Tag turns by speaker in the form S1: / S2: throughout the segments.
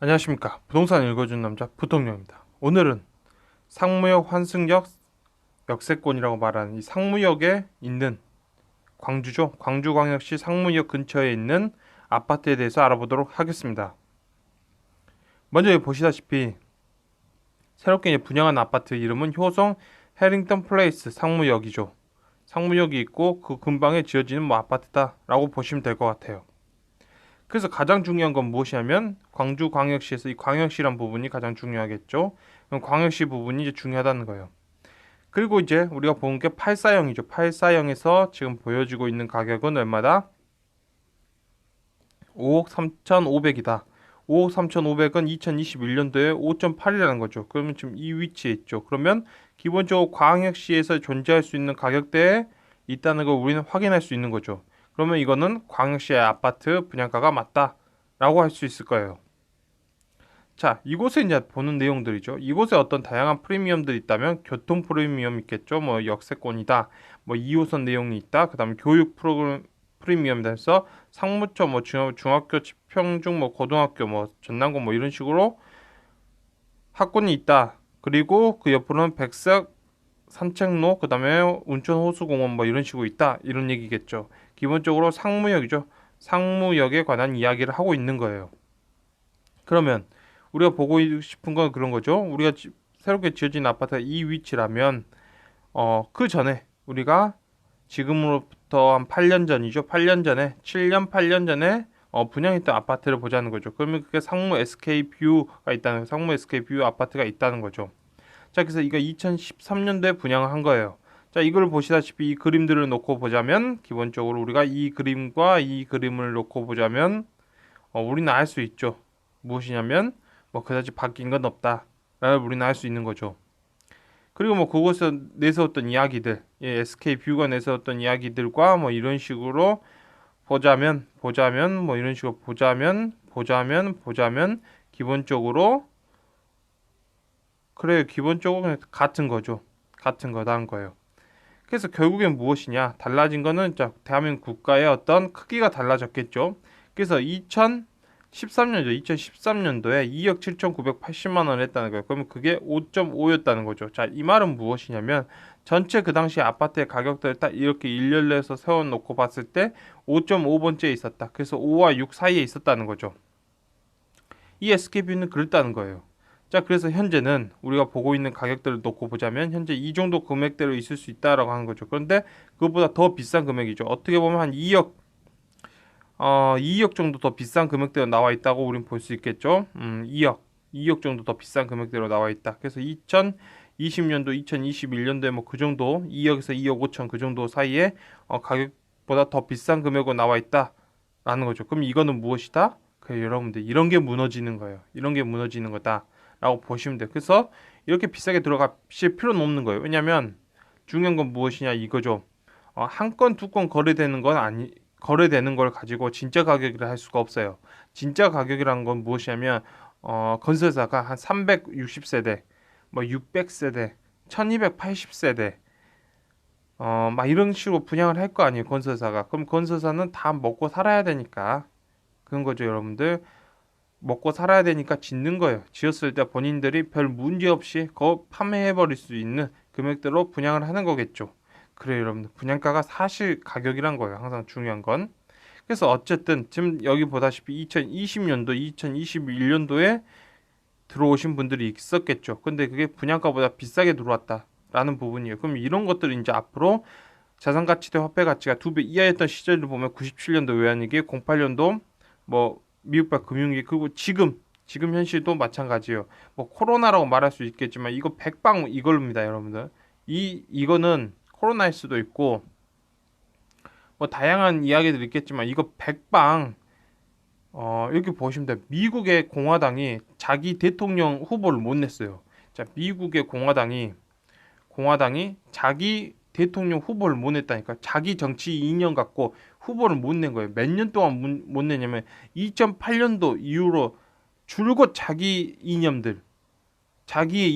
S1: 안녕하십니까. 부동산 읽어주는 남자 부통령입니다. 오늘은 상무역 환승역 역세권이라고 말하는 이 상무역에 있는 광주죠. 광주광역시 상무역 근처에 있는 아파트에 대해서 알아보도록 하겠습니다. 먼저 여기 보시다시피 새롭게 분양한 아파트 이름은 효성 해링턴 플레이스 상무역이죠. 상무역이 있고 그 근방에 지어지는 아파트다라고 보시면 될 것 같아요. 그래서 가장 중요한 건 무엇이냐면 광주광역시에서 이 광역시란 부분이 가장 중요하겠죠. 그럼 광역시 부분이 이제 중요하다는 거예요. 그리고 이제 우리가 본 게 8사형이죠. 8사형에서 지금 보여지고 있는 가격은 얼마다? 5억 3,500이다. 5억 3,500은 2021년도에 5.8이라는 거죠. 그러면 지금 이 위치에 있죠. 그러면 기본적으로 광역시에서 존재할 수 있는 가격대에 있다는 걸 우리는 확인할 수 있는 거죠. 그러면 이거는 광역시의 아파트 분양가가 맞다라고 할 수 있을 거예요. 자, 이곳에 이제 보는 내용들이죠. 이곳에 어떤 다양한 프리미엄들이 있다면 교통 프리미엄 있겠죠. 뭐 역세권이다. 뭐 2호선 내용이 있다. 그다음에 교육 프로그램 프리미엄 돼서 상무처 뭐 중학교 평중 뭐 고등학교 뭐 전남고 뭐 이런 식으로 학군이 있다. 그리고 그 옆으로는 백석 산책로 그다음에 운천호수공원 뭐 이런 식으로 있다. 이런 얘기겠죠. 기본적으로 상무역이죠. 상무역에 관한 이야기를 하고 있는 거예요. 그러면 우리가 보고 싶은 건 그런 거죠. 우리가 새롭게 지어진 아파트가 이 위치라면 그 전에 우리가 지금으로부터 한 8년 전이죠. 8년 전에 7년 8년 전에 분양했던 아파트를 보자는 거죠. 그러면 그게 상무 SK 뷰가 있다는 상무 SK 뷰 아파트가 있다는 거죠. 자, 그래서 이거 2013년도에 분양을 한 거예요. 자, 이걸 보시다시피 이 그림들을 놓고 보자면 기본적으로 우리가 이 그림과 이 그림을 놓고 보자면 우리는 알 수 있죠. 무엇이냐면 뭐 그다지 바뀐 건 없다라는 우리는 알 수 있는 거죠. 그리고 뭐 그곳에서 내세웠던 이야기들, SK 뷰가 내세웠던 이야기들과 뭐 이런 식으로 보자면 뭐 이런 식으로 보자면 기본적으로 그래요. 기본적으로 같은 거죠. 같은 거다는 거예요. 그래서 결국엔 무엇이냐? 달라진 거는 대한민국 국가의 어떤 크기가 달라졌겠죠. 그래서 2013년도에 2억 7,980만 원을 했다는 거예요. 그러면 그게 5.5였다는 거죠. 자, 이 말은 무엇이냐면 전체 그 당시 아파트의 가격들을 딱 이렇게 일렬로해서 세워놓고 봤을 때 5.5번째에 있었다. 그래서 5와 6 사이에 있었다는 거죠. 이 SK뷰는 그랬다는 거예요. 자, 그래서 현재는 우리가 보고 있는 가격들을 놓고 보자면 현재 이 정도 금액대로 있을 수 있다라고 하는 거죠. 그런데 그것보다 더 비싼 금액이죠. 어떻게 보면 한 2억 정도 더 비싼 금액대로 나와 있다고 우리는 볼 수 있겠죠. 2억 정도 더 비싼 금액대로 나와 있다. 그래서 2020년도, 2021년도에 뭐 그 정도 2억에서 2억 5천 그 정도 사이에 가격보다 더 비싼 금액으로 나와 있다라는 거죠. 그럼 이거는 무엇이다? 여러분들 이런 게 무너지는 거예요. 이런 게 무너지는 거다라고 보시면 돼요. 그래서 이렇게 비싸게 들어가실 필요는 없는 거예요. 왜냐하면 중요한 건 무엇이냐 이거죠. 한 건, 두 건 거래되는 걸 가지고 진짜 가격이라 할 수가 없어요. 진짜 가격이라는 건 무엇이냐면 건설사가 한 360세대, 뭐 600세대, 1280세대 막 이런 식으로 분양을 할 거 아니에요, 건설사가. 그럼 건설사는 다 먹고 살아야 되니까 그런 거죠, 여러분들. 먹고 살아야 되니까 짓는 거예요. 지었을 때 본인들이 별 문제 없이 판매해 버릴 수 있는 금액대로 분양을 하는 거겠죠. 그래요, 여러분들. 분양가가 사실 가격이란 거예요. 항상 중요한 건. 그래서 어쨌든 지금 여기 보다시피 2020년도, 2021년도에 들어오신 분들이 있었겠죠. 근데 그게 분양가보다 비싸게 들어왔다라는 부분이에요. 그럼 이런 것들이 이제 앞으로 자산가치 대 화폐가치가 2배 이하였던 시절을 보면 97년도 외환위기, 08년도 뭐 미국발 금융위기, 그리고 지금 현실도 마찬가지예요. 뭐 코로나라고 말할 수 있겠지만 이거 백방 이걸입니다, 여러분들. 이거는 코로나일 수도 있고 뭐 다양한 이야기들이 있겠지만 이거 백방 이렇게 보시면 돼요. 미국의 공화당이 자기 대통령 후보를 못 냈어요. 자, 미국의 공화당이 자기 대통령 후보를 못 냈다니까. 자기 정치 이념 갖고 후보를 못 낸 거예요. 몇 년 동안 못 내냐면 2008년도 이후로 줄곧 자기의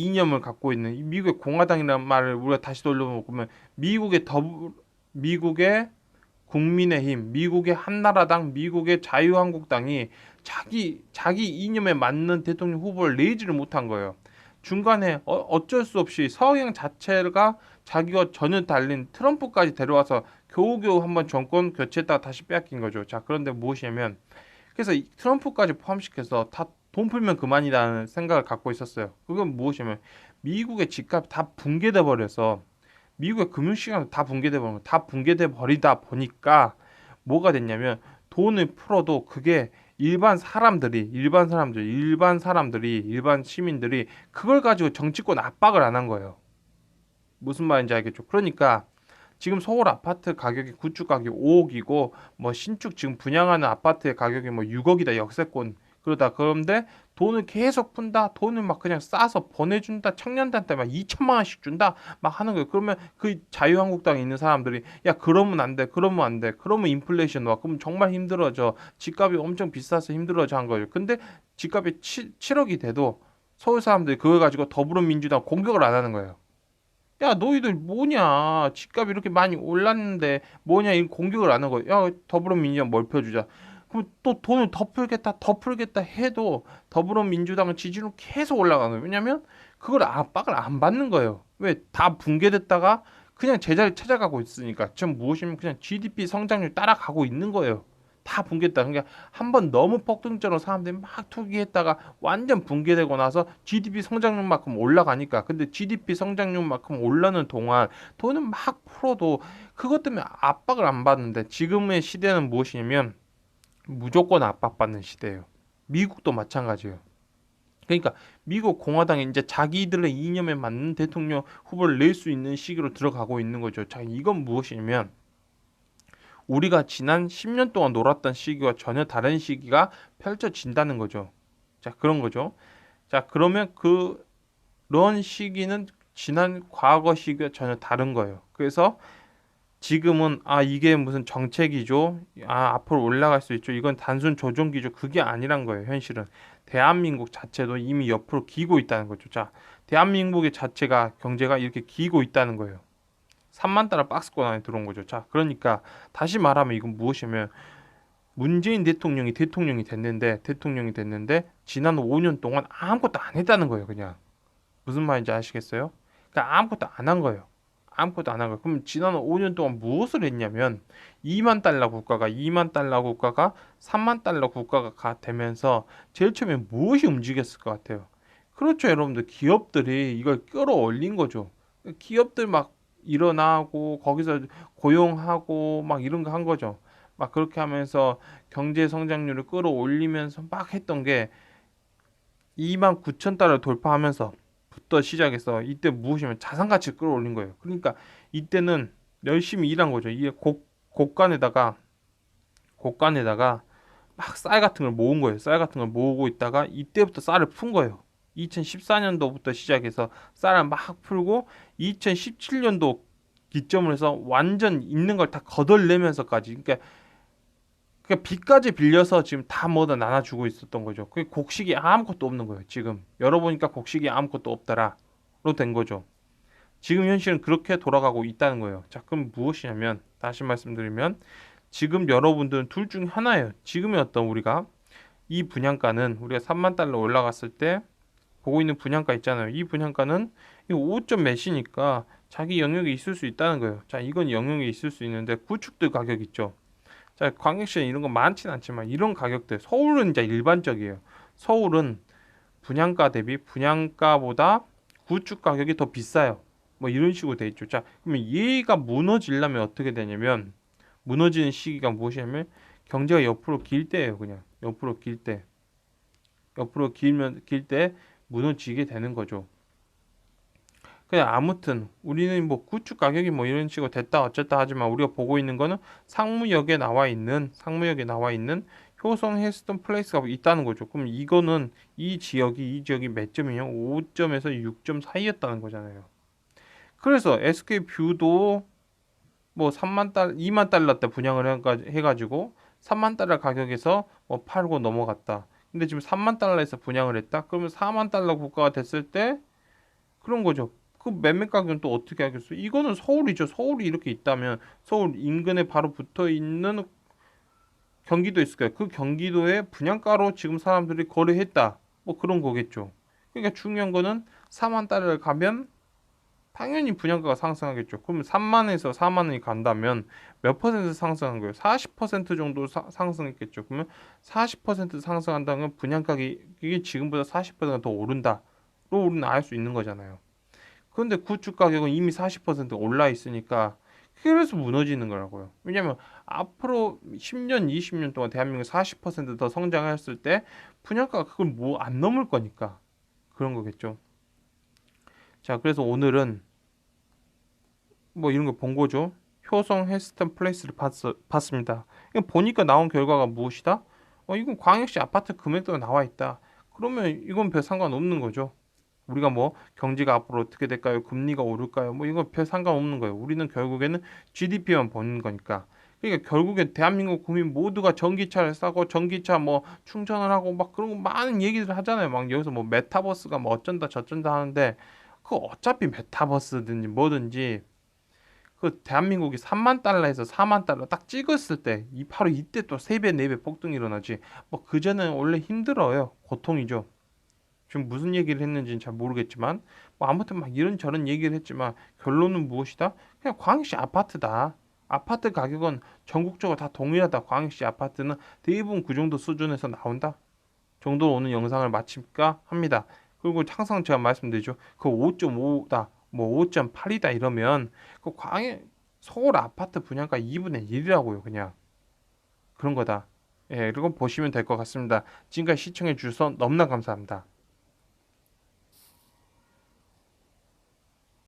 S1: 이념을 갖고 있는 미국의 공화당이라는 말을 우리가 다시 돌려보면 미국의 국민의힘, 미국의 한나라당, 미국의 자유한국당이 자기 이념에 맞는 대통령 후보를 내지를 못한 거예요. 중간에 어쩔 수 없이 서양 자체가 자기와 전혀 달린 트럼프까지 데려와서 겨우겨우 한번 정권 교체했다가 다시 빼앗긴 거죠. 자, 그런데 무엇이냐면 그래서 트럼프까지 포함시켜서 다 돈 풀면 그만이라는 생각을 갖고 있었어요. 그건 무엇이냐면 미국의 집값이 다 붕괴돼 버려서 미국의 금융시장도 다 붕괴돼 버리고 다 붕괴돼 버리다 보니까 뭐가 됐냐면 돈을 풀어도 그게 일반 시민들이 그걸 가지고 정치권 압박을 안 한 거예요. 무슨 말인지 알겠죠? 그러니까 지금 서울 아파트 가격이 구축 가격이 5억이고 뭐 신축 지금 분양하는 아파트의 가격이 뭐 6억이다 역세권 그런데 돈을 계속 푼다 돈을 막 그냥 싸서 보내준다 청년들한테 막 2천만 원씩 준다 막 하는 거예요. 그러면 그 자유한국당에 있는 사람들이 야 그러면 안 돼 그러면 안 돼 그러면 인플레이션 와 그럼 정말 힘들어져 집값이 엄청 비싸서 힘들어져 한 거예요. 근데 집값이 7억이 돼도 서울 사람들이 그걸 가지고 더불어민주당 공격을 안 하는 거예요. 야, 너희들 뭐냐? 집값이 이렇게 많이 올랐는데 뭐냐? 이 공격을 안 하고, 야, 더불어민주당 뭘 펴주자. 그럼 또 돈을 더 풀겠다 해도 더불어민주당은 지지율은 계속 올라가는 거예요. 왜냐면 그걸 압박을 안 받는 거예요. 왜? 다 붕괴됐다가 그냥 제자리 찾아가고 있으니까. 지금 무엇이면 그냥 GDP 성장률 따라가고 있는 거예요. 다 붕괴했다. 그러니까 한 번 너무 폭등적으로 사람들이 막 투기했다가 완전 붕괴되고 나서 GDP 성장률만큼 올라가니까 근데 GDP 성장률만큼 올라는 동안 돈을 막 풀어도 그것 때문에 압박을 안 받는데 지금의 시대는 무엇이냐면 무조건 압박받는 시대예요. 미국도 마찬가지예요. 그러니까 미국 공화당이 이제 자기들의 이념에 맞는 대통령 후보를 낼 수 있는 시기로 들어가고 있는 거죠. 자, 이건 무엇이냐면 우리가 지난 10년 동안 놀았던 시기와 전혀 다른 시기가 펼쳐진다는 거죠. 자, 그런 거죠. 자, 그러면 그런 시기는 지난 과거 시기와 전혀 다른 거예요. 그래서 지금은 이게 무슨 정책이죠. 앞으로 올라갈 수 있죠. 이건 단순 조정기죠. 그게 아니란 거예요. 현실은 대한민국 자체도 이미 옆으로 기고 있다는 거죠. 자, 대한민국의 자체가 경제가 이렇게 기고 있다는 거예요. 3만 달러 박스권 안에 들어온 거죠. 자, 그러니까 다시 말하면 이건 무엇이냐면 문재인 대통령이 됐는데 지난 5년 동안 아무것도 안 했다는 거예요. 그냥 무슨 말인지 아시겠어요? 그러니까 아무것도 안 한 거예요. 아무것도 안 한 거예요. 그럼 지난 5년 동안 무엇을 했냐면 2만 달러 국가가 3만 달러 국가가 되면서 제일 처음에 무엇이 움직였을 것 같아요? 그렇죠, 여러분들. 기업들이 이걸 끌어올린 거죠. 기업들 막 일어나고 거기서 고용하고 막 이런 거 한 거죠. 막 그렇게 하면서 경제 성장률을 끌어올리면서 막 했던 게 2만 9천 달러 돌파하면서부터 시작해서 이때 무엇이면 자산 가치를 끌어올린 거예요. 그러니까 이때는 열심히 일한 거죠. 이게 곳간에다가 막 쌀 같은 걸 모은 거예요. 쌀 같은 걸 모으고 있다가 이때부터 쌀을 푼 거예요. 2014년도부터 시작해서 쌀을 막 풀고 2017년도 기점을 해서 완전 있는 걸 다 거덜내면서까지 그러니까 빚까지 빌려서 지금 다 뭐다 나눠주고 있었던 거죠. 그게 곡식이 아무것도 없는 거예요. 지금 열어보니까 곡식이 아무것도 없더라로 된 거죠. 지금 현실은 그렇게 돌아가고 있다는 거예요. 자, 그럼 무엇이냐면 다시 말씀드리면 지금 여러분들은 둘 중 하나예요. 지금의 어떤 이 분양가는 우리가 3만 달러 올라갔을 때 보고 있는 분양가 있잖아요. 이 분양가는 이 5점 몇이니까 자기 영역에 있을 수 있다는 거예요. 자, 이건 영역에 있을 수 있는데 구축들 가격 있죠. 자, 광역시는 이런 거 많지는 않지만 이런 가격대 서울은 이제 일반적이에요. 서울은 분양가 대비 분양가보다 구축 가격이 더 비싸요. 뭐 이런 식으로 돼 있죠. 자, 그러면 얘가 무너지려면 어떻게 되냐면 무너지는 시기가 무엇이냐면 경제가 옆으로 길 때예요. 그냥 옆으로 길 때. 옆으로 길 때 무너지게 되는 거죠. 그냥 아무튼 우리는 뭐 구축 가격이 뭐 이런 식으로 됐다 어쨌다 하지만 우리가 보고 있는 거는 상무역에 나와 있는 효성 헬스톤 플레이스가 있다는 거죠. 그럼 이거는 이 지역이 몇 점이냐? 5점에서 6점 사이였다는 거잖아요. 그래서 SK 뷰도 뭐 2만 달러 때 분양을 해가지고 3만 달러 가격에서 뭐 팔고 넘어갔다. 근데 지금 3만 달러에서 분양을 했다. 그러면 4만 달러 국가가 됐을 때 그런 거죠. 그 매매 가격은 또 어떻게 하겠어요? 이거는 서울이죠. 서울이 이렇게 있다면 서울 인근에 바로 붙어 있는 경기도 있을 거예요. 그 경기도의 분양가로 지금 사람들이 거래했다. 뭐 그런 거겠죠. 그러니까 중요한 거는 4만 달러를 가면 당연히 분양가가 상승하겠죠. 그러면 3만에서 4만 원이 간다면 몇 퍼센트 상승한 거예요? 40% 정도 상승했겠죠. 그러면 40% 상승한다면 분양가격이 지금보다 40%가 더 오른다로 우리는 알 수 있는 거잖아요. 그런데 구축 가격은 이미 40%가 올라 있으니까 그래서 무너지는 거라고요. 왜냐면 앞으로 10년, 20년 동안 대한민국이 40%더 성장했을 때 분양가가 그걸 뭐 안 넘을 거니까 그런 거겠죠. 자, 그래서 오늘은 뭐 이런 거 본 거죠. 효성 헬스턴 플레이스를 봤습니다. 이거 보니까 나온 결과가 무엇이다? 이건 광역시 아파트 금액대로 나와 있다. 그러면 이건 별 상관없는 거죠. 우리가 뭐 경제가 앞으로 어떻게 될까요? 금리가 오를까요? 뭐 이거 별 상관없는 거예요. 우리는 결국에는 GDP만 보는 거니까. 그러니까 결국에 대한민국 국민 모두가 전기차를 사고 전기차 뭐 충전을 하고 막 그런 거 많은 얘기를 하잖아요. 막 여기서 뭐 메타버스가 뭐 어쩐다 저쩐다 하는데 그 어차피 메타버스든지 뭐든지 그 대한민국이 3만 달러에서 4만 달러 딱 찍었을 때 이 바로 이때 또 3배, 4배 폭등이 일어나지. 뭐 그전에는 원래 힘들어요. 고통이죠. 지금 무슨 얘기를 했는지는 잘 모르겠지만 뭐 아무튼 막 이런저런 얘기를 했지만 결론은 무엇이다? 그냥 광역시 아파트다. 아파트 가격은 전국적으로 다 동일하다. 광역시 아파트는 대부분 그 정도 수준에서 나온다. 정도로 오늘 영상을 마칠까 합니다. 그리고 항상 제가 말씀드리죠. 그 5.5다, 뭐 5.8이다 이러면 그 광해 서울 아파트 분양가 2분의 1이라고요. 그냥 그런 거다. 예, 이거 보시면 될 것 같습니다. 지금까지 시청해 주셔서 너무나 감사합니다.